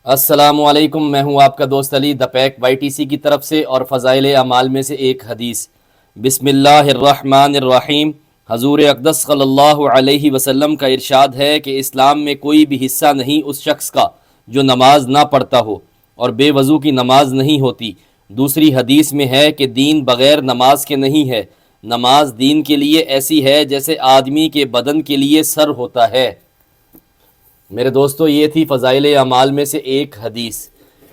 السلام علیکم، میں ہوں آپ کا دوست علی دا پیک وائی ٹی سی کی طرف سے، اور فضائل اعمال میں سے ایک حدیث۔ بسم اللہ الرحمن الرحیم۔ حضور اقدس صلی اللہ علیہ وسلم کا ارشاد ہے کہ اسلام میں کوئی بھی حصہ نہیں اس شخص کا جو نماز نہ پڑھتا ہو، اور بے وضو کی نماز نہیں ہوتی۔ دوسری حدیث میں ہے کہ دین بغیر نماز کے نہیں ہے، نماز دین کے لیے ایسی ہے جیسے آدمی کے بدن کے لیے سر ہوتا ہے۔ میرے دوستو، یہ تھی فضائل اعمال میں سے ایک حدیث۔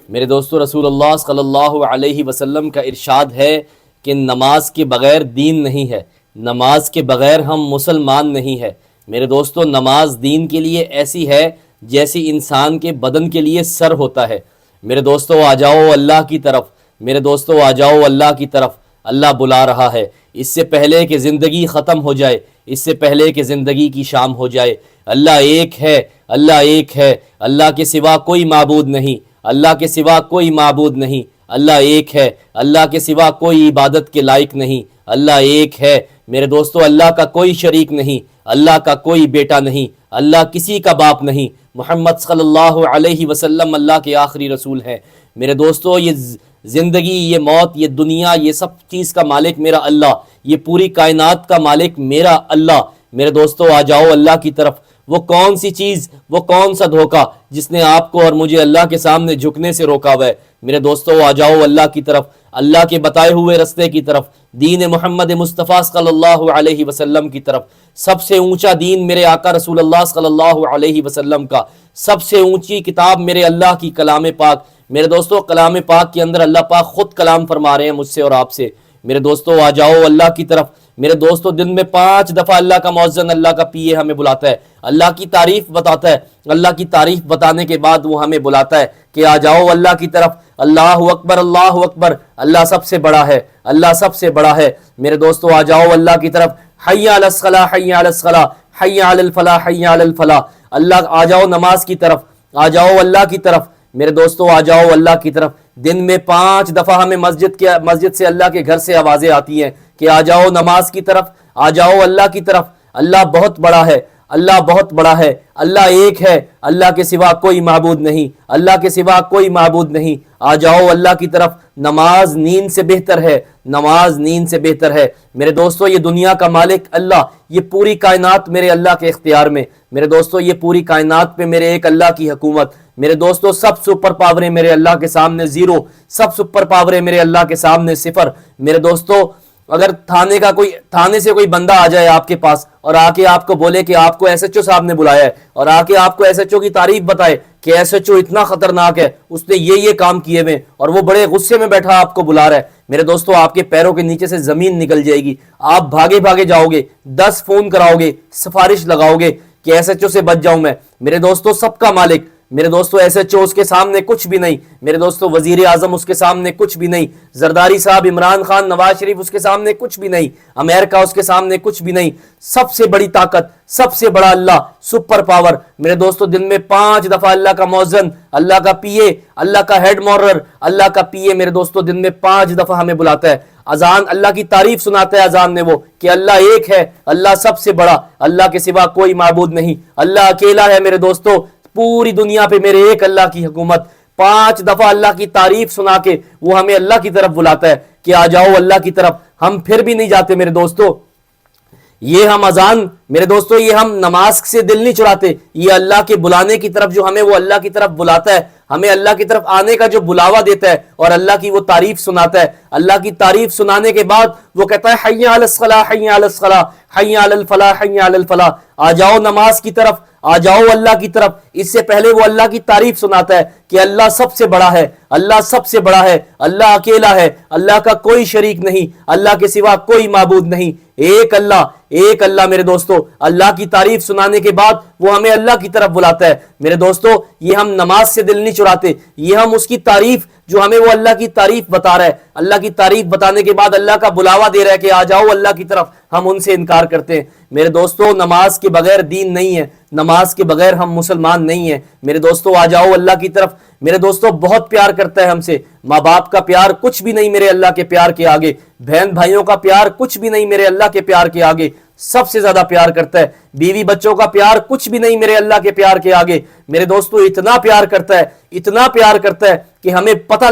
میرے دوستو، رسول اللہ صلی اللہ علیہ وسلم کا ارشاد ہے کہ نماز کے بغیر دین نہیں ہے، نماز کے بغیر ہم مسلمان نہیں ہے۔ میرے دوستو، نماز دین کے لیے ایسی ہے جیسی انسان کے بدن کے لیے سر ہوتا ہے۔ میرے دوستو، آ جاؤ اللہ کی طرف، میرے دوستو آ جاؤ اللہ کی طرف، اللہ بلا رہا ہے۔ اس سے پہلے کہ زندگی ختم ہو جائے، اس سے پہلے کہ زندگی کی شام ہو جائے، اللہ ایک ہے، اللہ ایک ہے، اللہ کے سوا کوئی معبود نہیں، اللہ کے سوا کوئی معبود نہیں، اللہ ایک ہے، اللہ کے سوا کوئی عبادت کے لائق نہیں، اللہ ایک ہے۔ میرے دوستو، اللہ کا کوئی شریک نہیں، اللہ کا کوئی بیٹا نہیں، اللہ کسی کا باپ نہیں، محمد صلی اللہ علیہ وسلم اللہ کے آخری رسول ہیں۔ میرے دوستو، یہ زندگی، یہ موت، یہ دنیا، یہ سب چیز کا مالک میرا اللہ، یہ پوری کائنات کا مالک میرا اللہ۔ میرے دوستو، آ جاؤ اللہ کی طرف۔ وہ کون سی چیز، وہ کون سا دھوکہ جس نے آپ کو اور مجھے اللہ کے سامنے جھکنے سے روکا ہوا ہے؟ میرے دوستو، آ جاؤ اللہ کی طرف، اللہ کے بتائے ہوئے رستے کی طرف، دین محمد مصطفیٰ صلی اللہ علیہ وسلم کی طرف۔ سب سے اونچا دین میرے آقا رسول اللہ صلی اللہ علیہ وسلم کا، سب سے اونچی کتاب میرے اللہ کی کلام پاک۔ میرے دوستو، کلام پاک کے اندر اللہ پاک خود کلام فرما رہے ہیں مجھ سے اور آپ سے۔ میرے دوستو، آ جاؤ اللہ کی طرف۔ میرے دوستو، دن میں 5 دفعہ اللہ کا مؤذن، اللہ کا پی اے ہمیں بلاتا ہے، اللہ کی تعریف بتاتا ہے۔ اللہ کی تعریف بتانے کے بعد وہ ہمیں بلاتا ہے کہ آ جاؤ اللہ کی طرف۔ اللہ اکبر، اللہ اکبر، اللہ سب سے بڑا ہے، اللہ سب سے بڑا ہے۔ میرے دوستو، آ جاؤ اللہ کی طرف۔ حی علی الصلاۃ، حی علی الصلاۃ، حی علی الفلاح، حی علی الفلاح۔ اللہ، آ جاؤ نماز کی طرف، آ جاؤ اللہ کی طرف۔ میرے دوستو، آ جاؤ اللہ کی طرف۔ دن میں 5 دفعہ ہمیں مسجد سے، اللہ کے گھر سے آوازیں آتی ہیں کہ آ جاؤ نماز کی طرف، آ جاؤ اللہ کی طرف۔ اللہ بہت بڑا ہے، اللہ بہت بڑا ہے، اللہ ایک ہے، اللہ کے سوا کوئی معبود نہیں، اللہ کے سوا کوئی معبود نہیں۔ آ جاؤ اللہ کی طرف۔ نماز نیند سے بہتر ہے، نماز نیند سے بہتر ہے۔ میرے دوستو، یہ دنیا کا مالک اللہ، یہ پوری کائنات میرے اللہ کے اختیار میں۔ میرے دوستو، یہ پوری کائنات پہ میرے ایک اللہ کی حکومت۔ میرے دوستو، سب سپر پاوریں میرے اللہ کے سامنے زیرو، سب سپر پاوریں میرے اللہ کے سامنے صفر۔ میرے دوستو، اگر تھانے سے کوئی بندہ آ جائے آپ کے پاس اور آ کے آپ کو بولے کہ آپ کو ایس ایچ او صاحب نے بلایا ہے، اور آ کے آپ کو ایس ایچ او کی تعریف بتائے کہ ایس ایچ او اتنا خطرناک ہے، اس نے یہ کام کیے ہوئے، اور وہ بڑے غصے میں بیٹھا آپ کو بلا رہا ہے، میرے دوستو، آپ کے پیروں کے نیچے سے زمین نکل جائے گی۔ آپ بھاگے بھاگے جاؤ گے، 10 فون کراؤ گے، سفارش لگاؤ گے کہ ایس ایچ او سے بچ جاؤں میں۔ میرے دوستو، سب کا مالک، میرے دوستو، ایس ایچ او اس کے سامنے کچھ بھی نہیں۔ میرے دوستو، وزیر اعظم اس کے سامنے کچھ بھی نہیں، زرداری صاحب، عمران خان، نواز شریف اس کے سامنے کچھ بھی نہیں، امریکہ اس کے سامنے کچھ بھی نہیں۔ سب سے بڑی طاقت، سب سے بڑا اللہ، سپر پاور۔ میرے دوستو، دن میں 5 دفعہ اللہ کا مؤذن، اللہ کا پی اے، اللہ کا ہیڈ مورر، اللہ کا پی اے، میرے دوستو، دن میں 5 دفعہ ہمیں بلاتا ہے۔ اذان، اللہ کی تعریف سناتا ہے اذان میں وہ کہ اللہ ایک ہے، اللہ سب سے بڑا، اللہ کے سوا کوئی معبود نہیں، اللہ اکیلا ہے۔ میرے دوستو، پوری دنیا پہ میرے ایک اللہ کی حکومت۔ 5 دفعہ اللہ کی تعریف سنا کے وہ ہمیں اللہ کی طرف بلاتا ہے کہ آ جاؤ اللہ کی طرف۔ ہم پھر بھی نہیں جاتے میرے دوستو۔ یہ ہم اذان، میرے دوستو، یہ ہم نماز سے دل نہیں چراتے، یہ اللہ کے بلانے کی طرف جو ہمیں وہ اللہ کی طرف بلاتا ہے، ہمیں اللہ کی طرف آنے کا جو بلاوا دیتا ہے اور اللہ کی وہ تعریف سناتا ہے۔ اللہ کی تعریف سنانے کے بعد وہ کہتا ہے حی علی الصلاۃ، حی علی الصلاۃ، حی علی الفلاح، حی علی الفلاح۔ آ جاؤ نماز کی طرف، آ جاؤ اللہ کی طرف۔ اس سے پہلے وہ اللہ کی تعریف سناتا ہے کہ اللہ سب سے بڑا ہے، اللہ سب سے بڑا ہے، اللہ اکیلا ہے، اللہ کا کوئی شریک نہیں، اللہ کے سوا کوئی معبود نہیں، ایک اللہ، ایک اللہ۔ میرے دوستو، اللہ کی تعریف سنانے کے بعد وہ ہمیں اللہ کی طرف بلاتا ہے۔ میرے دوستو، یہ ہم نماز سے دل نہیں چراتے، یہ ہم اس کی تعریف جو ہمیں وہ اللہ کی تعریف بتا رہا ہے، اللہ کی تعریف بتانے کے بعد اللہ کا بلاوا دے رہا ہے کہ آ جاؤ اللہ کی طرف، ہم ان سے انکار کرتے ہیں۔ میرے دوستو، نماز کے بغیر دین نہیں ہے، نماز کے بغیر ہم مسلمان نہیں ہیں۔ میرے دوستو، آ جاؤ اللہ کی طرف۔ میرے دوستو، بہت پیار کرتا ہے ہم سے۔ ماں باپ کا پیار کچھ بھی نہیں میرے اللہ کے پیار کے آگے، بہن بھائیوں کا پیار کچھ بھی نہیں میرے اللہ کے پیار کے آگے۔ سب سے زیادہ پیار کرتا ہے. بیوی بچوں کا پیار کچھ بھی نہیں میرے اللہ کے پیار کے آگے. میرے دوستو اتنا پیار کرتا ہے, اتنا پیار کرتا ہے کہ ہمیں پتہ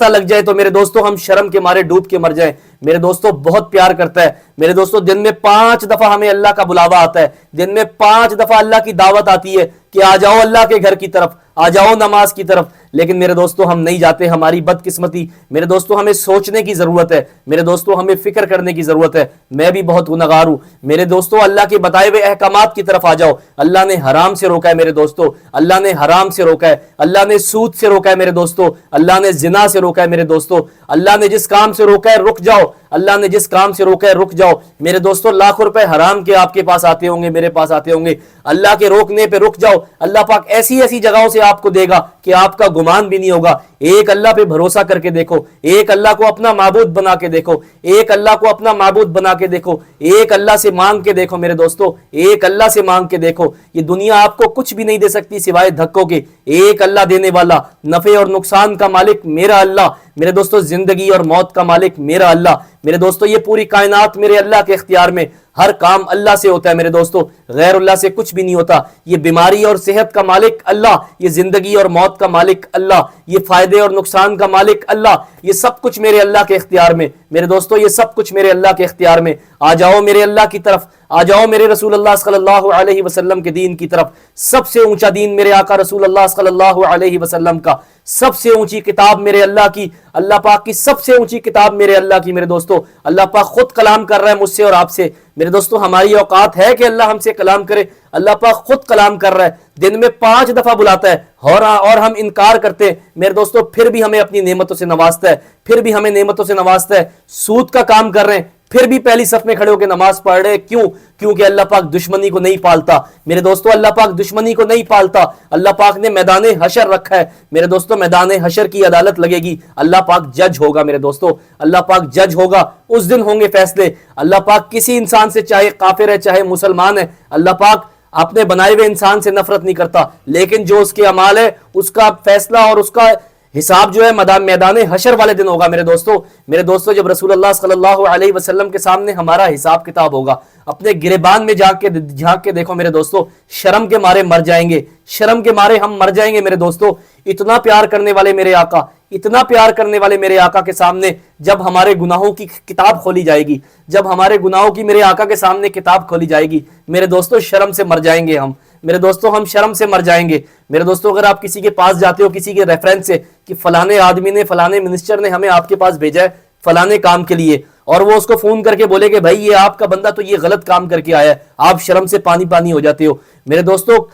لگ جائے تو میرے دوستو ہم شرم کے مارے ڈوب کے مر جائیں. میرے دوستو بہت پیار کرتا ہے. میرے دوستو دن میں 5 دفعہ ہمیں اللہ کا بلاوا آتا ہے, دن میں 5 دفعہ اللہ کی دعوت آتی ہے کہ آ جاؤ اللہ کے گھر کی طرف, آ جاؤ نماز کی طرف. لیکن میرے دوستو ہم نہیں جاتے, ہماری بدقسمتی. میرے دوستو ہمیں سوچنے کی ضرورت ہے, میرے دوستو ہمیں فکر کرنے کی ضرورت ہے. میں بھی بہت گنہگار ہوں میرے دوستو. اللہ کے بتائے ہوئے احکامات کی طرف آ جاؤ. اللہ نے حرام سے روکا ہے میرے دوستو, اللہ نے حرام سے روکا ہے, اللہ نے سود سے روکا ہے میرے دوستو, اللہ نے زنا سے روکا ہے میرے دوستو. اللہ نے جس کام سے روکا ہے رک جاؤ, اللہ نے جس کام سے روکا ہے رک جاؤ. میرے دوستو لاکھوں روپے حرام کے آپ کے پاس آتے ہوں گے, میرے پاس آتے ہوں گے, اللہ کے روکنے پہ رک جاؤ. اللہ پاک ایسی ایسی جگہوں سے آپ کو دے گا کہ آپ کا گمان بھی نہیں ہوگا. ایک اللہ پہ بھروسہ کر کے دیکھو, ایک اللہ کو اپنا معبود بنا کے دیکھو, ایک اللہ کو اپنا معبود بنا کے دیکھو, ایک اللہ سے مانگ کے دیکھو میرے دوستو, ایک اللہ سے مانگ کے دیکھو. یہ دنیا آپ کو کچھ بھی نہیں دے سکتی سوائے دھکوں کے. ایک اللہ دینے والا, نفع اور نقصان کا مالک میرا اللہ. میرے دوستو زندگی اور موت کا مالک میرا اللہ. میرے دوستو یہ پوری کائنات میرے اللہ کے اختیار میں, ہر کام اللہ سے ہوتا ہے میرے دوستو, غیر اللہ سے کچھ بھی نہیں ہوتا. یہ بیماری اور صحت کا مالک اللہ, یہ زندگی اور موت کا مالک اللہ, یہ فائدے اور نقصان کا مالک اللہ. یہ سب کچھ میرے اللہ کے اختیار میں میرے دوستو, یہ سب کچھ میرے اللہ کے اختیار میں. آ جاؤ میرے اللہ کی طرف, آ جاؤ میرے رسول اللہ صلی اللہ علیہ وسلم کے دین کی طرف. سب سے اونچا دین میرے آقا رسول اللہ صلی اللہ علیہ وسلم کا, سب سے اونچی کتاب میرے اللہ کی, اللہ پاک کی سب سے اونچی کتاب میرے اللہ کی. میرے دوستو اللہ پاک خود کلام کر رہا ہے مجھ سے اور آپ سے. میرے دوستو ہماری اوقات ہے کہ اللہ ہم سے کلام کرے؟ اللہ پاک خود کلام کر رہا ہے, دن میں 5 دفعہ بلاتا ہے اور ہم انکار کرتے ہیں. میرے دوستو پھر بھی ہمیں اپنی نعمتوں سے نوازتا ہے, پھر بھی ہمیں نعمتوں سے نوازتا ہے. سود کا کام کر رہے ہیں پھر بھی پہلی صف میں کھڑے ہو کے نماز پڑھ رہے. کیوں؟ کیونکہ اللہ پاک دشمنی کو نہیں پالتا میرے دوستو, اللہ پاک دشمنی کو نہیں پالتا. اللہ پاک نے میدان حشر رکھا ہے میرے دوستو, میدان حشر کی عدالت لگے گی. اللہ پاک جج ہوگا میرے دوستو, اللہ پاک جج ہوگا. اس دن ہوں گے فیصلے. اللہ پاک کسی انسان سے, چاہے کافر ہے چاہے مسلمان ہے, اللہ پاک اپنے بنائے ہوئے انسان سے نفرت نہیں کرتا. لیکن جو اس کے اعمال ہے اس کا فیصلہ اور اس کا حساب جو ہے میدان حشر والے دن ہوگا میرے دوستو. میرے دوستو جب رسول اللہ صلی اللہ علیہ وسلم کے سامنے ہمارا حساب کتاب ہوگا, اپنے گریبان میں جھانک کے دیکھو میرے دوستو, شرم کے مارے مر جائیں گے, شرم کے مارے ہم مر جائیں گے میرے دوستو. اتنا پیار کرنے والے میرے آقا, اتنا پیار کرنے والے میرے آقا کے سامنے جب ہمارے گناہوں کی کتاب کھولی جائے گی, جب ہمارے گناہوں کی میرے آقا کے سامنے کتاب کھولی جائے گی میرے دوستو, شرم سے مر جائیں گے ہم میرے دوستو, ہم شرم سے مر جائیں گے میرے دوستو. اگر آپ کسی کے پاس جاتے ہو کسی کے ریفرنس سے کہ فلانے آدمی نے, فلانے منسٹر نے ہمیں آپ کے پاس بھیجا ہے فلانے کام کے لیے, اور وہ اس کو فون کر کے بولے کہ بھائی یہ آپ کا بندہ تو یہ غلط کام کر کے آیا ہے, آپ شرم سے پانی ہو جاتے ہو میرے دوستو.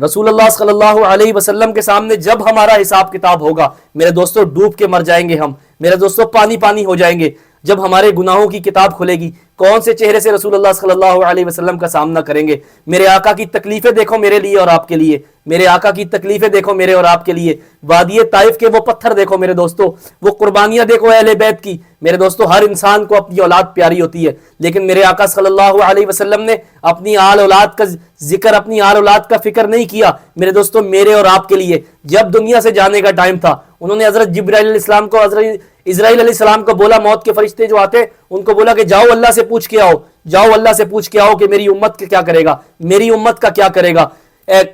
رسول اللہ صلی اللہ علیہ وسلم کے سامنے جب ہمارا حساب کتاب ہوگا میرے دوستو, ڈوب کے مر جائیں گے ہم میرے دوستو, پانی ہو جائیں گے. جب ہمارے گناہوں کی کتاب کھلے گی, کون سے چہرے سے رسول اللہ صلی اللہ علیہ وسلم کا سامنا کریں گے؟ میرے آقا کی تکلیفیں دیکھو میرے لیے اور آپ کے لیے, میرے آقا کی تکلیفیں دیکھو میرے اور آپ کے لیے. وادی طائف کے وہ پتھر دیکھو میرے دوستو, وہ قربانیاں دیکھو اہل بیت کی. میرے دوستو ہر انسان کو اپنی اولاد پیاری ہوتی ہے, لیکن میرے آقا صلی اللہ علیہ وسلم نے اپنی آل اولاد کا ذکر, اپنی آل اولاد کا فکر نہیں کیا میرے دوستو. میرے اور آپ کے لیے جب دنیا سے جانے کا ٹائم تھا, انہوں نے حضرت جبرائیل علیہ السلام کو, حضرت اسرائیل علیہ السلام کو بولا, موت کے فرشتے جو آتے ان کو بولا کہ جاؤ اللہ سے پوچھ کے آؤ, جاؤ اللہ سے پوچھ کے آؤ کہ میری امت کا کیا کرے گا, میری امت کا کیا کرے گا.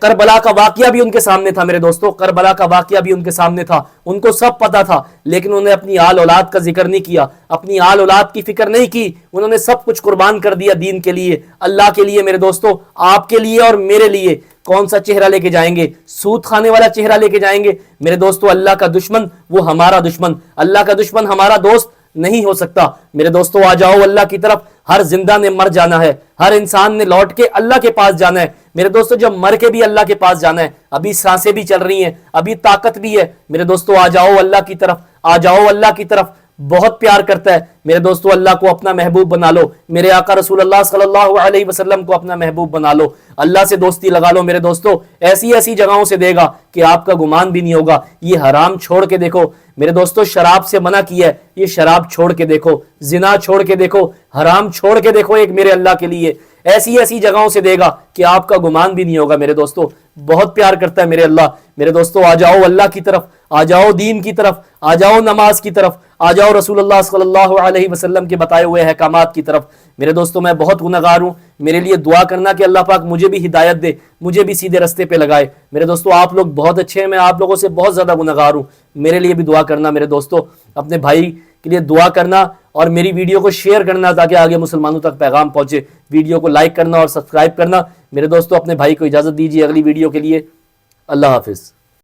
کربلا کا واقعہ بھی ان کے سامنے تھا میرے دوستو, کربلا کا واقعہ بھی ان کے سامنے تھا, ان کو سب پتا تھا, لیکن انہوں نے اپنی آل اولاد کا ذکر نہیں کیا, اپنی آل اولاد کی فکر نہیں کی. انہوں نے سب کچھ قربان کر دیا دین کے لیے, اللہ کے لیے میرے دوستو, آپ کے لیے اور میرے لیے. کون سا چہرہ لے کے جائیں گے؟ سود کھانے والا چہرہ لے کے جائیں گے میرے دوستو. اللہ کا دشمن وہ ہمارا دشمن, اللہ کا دشمن ہمارا دوست نہیں ہو سکتا میرے دوستو. آ جاؤ اللہ کی طرف. ہر زندہ نے مر جانا ہے, ہر انسان نے لوٹ کے اللہ کے پاس جانا ہے میرے دوستو. جب مر کے بھی اللہ کے پاس جانا ہے, ابھی سانسیں بھی چل رہی ہیں, ابھی طاقت بھی ہے میرے دوستو. آ جاؤ اللہ کی طرف, آ جاؤ اللہ کی طرف. بہت پیار کرتا ہے میرے دوستو, اللہ کو اپنا محبوب بنا لو. میرے آقا رسول اللہ صلی اللہ علیہ وسلم کو اپنا محبوب بنا لو, اللہ سے دوستی لگا لو میرے دوستو. ایسی ایسی جگہوں سے دے گا کہ آپ کا گمان بھی نہیں ہوگا. یہ حرام چھوڑ کے دیکھو میرے دوستو, شراب سے منع کیا ہے, یہ شراب چھوڑ کے دیکھو, زنا چھوڑ کے دیکھو, حرام چھوڑ کے دیکھو ایک میرے اللہ کے لیے. ایسی ایسی جگہوں سے دے گا کہ آپ کا گمان بھی نہیں ہوگا میرے دوستو. بہت پیار کرتا ہے میرے اللہ میرے دوستو. آ جاؤ اللہ کی طرف, آ جاؤ دین کی طرف, آ جاؤ نماز کی طرف, آ جاؤ رسول اللہ صلی اللہ علیہ وسلم کے بتائے ہوئے احکامات کی طرف میرے دوستوں میں بہت گنہگار ہوں، میرے لیے دعا کرنا کہ اللہ پاک مجھے بھی ہدایت دے، مجھے بھی سیدھے رستے پہ لگائے۔ میرے دوستوں آپ لوگ بہت اچھے ہیں، میں آپ لوگوں سے بہت زیادہ گنہگار ہوں، میرے لیے بھی دعا کرنا میرے دوستوں، اپنے بھائی کے لیے دعا کرنا اور میری ویڈیو کو شیئر کرنا تاکہ آگے مسلمانوں تک پیغام پہنچے، ویڈیو کو لائک کرنا اور سبسکرائب کرنا۔ میرے دوستوں اپنے بھائی کو اجازت دیجیے اگلی ویڈیو کے لیے، اللہ حافظ۔